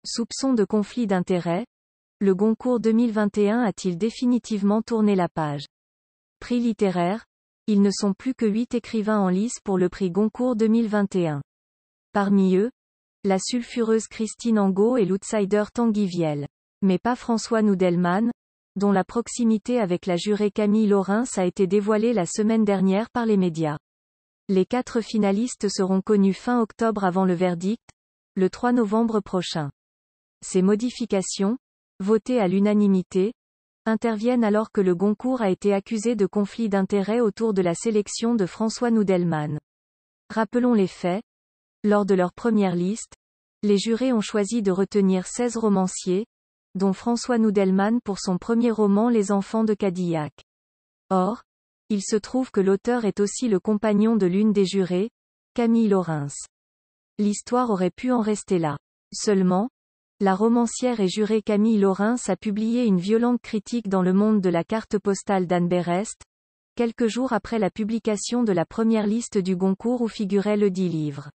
Soupçon de conflit d'intérêts? Le Goncourt 2021 a-t-il définitivement tourné la page? Prix littéraire? Ils ne sont plus que 8 écrivains en lice pour le prix Goncourt 2021. Parmi eux, la sulfureuse Christine Angot et l'outsider Tanguy Viel. Mais pas François Noudelman, dont la proximité avec la jurée Camille Laurens a été dévoilée la semaine dernière par les médias. Les 4 finalistes seront connus fin octobre avant le verdict, le 3 novembre prochain. Ces modifications, votées à l'unanimité, interviennent alors que le Goncourt a été accusé de conflit d'intérêts autour de la sélection de François Noudelman. Rappelons les faits. Lors de leur première liste, les jurés ont choisi de retenir 16 romanciers, dont François Noudelman pour son premier roman Les Enfants de Cadillac. Or, il se trouve que l'auteur est aussi le compagnon de l'une des jurées, Camille Laurens. L'histoire aurait pu en rester là. Seulement, la romancière et jurée Camille Laurens a publié une violente critique dans Le Monde de la carte postale d'Anne Berest, quelques jours après la publication de la première liste du Goncourt où figurait le dit livre.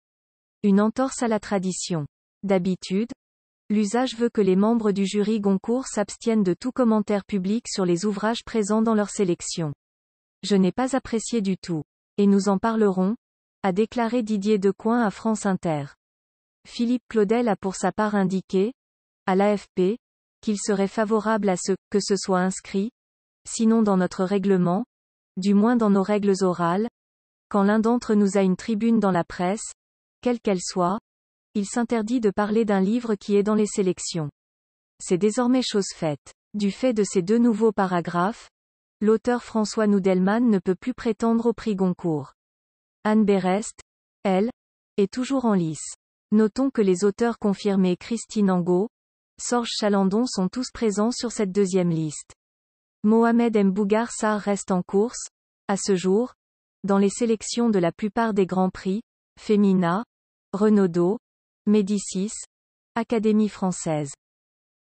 Une entorse à la tradition. D'habitude, l'usage veut que les membres du jury Goncourt s'abstiennent de tout commentaire public sur les ouvrages présents dans leur sélection. Je n'ai pas apprécié du tout. Et nous en parlerons, a déclaré Didier Decoing à France Inter. Philippe Claudel a pour sa part indiqué, à l'AFP, qu'il serait favorable à ce que ce soit inscrit, sinon dans notre règlement, du moins dans nos règles orales, quand l'un d'entre nous a une tribune dans la presse, quelle qu'elle soit, il s'interdit de parler d'un livre qui est dans les sélections. C'est désormais chose faite. Du fait de ces 2 nouveaux paragraphes, l'auteur François Noudelman ne peut plus prétendre au prix Goncourt. Anne Berest, elle, est toujours en lice. Notons que les auteurs confirmés Christine Angot, Sorge Chalandon sont tous présents sur cette 2e liste. Mohamed Mbougar Sarr reste en course, à ce jour, dans les sélections de la plupart des grands prix, Femina, Renaudot, Médicis, Académie française.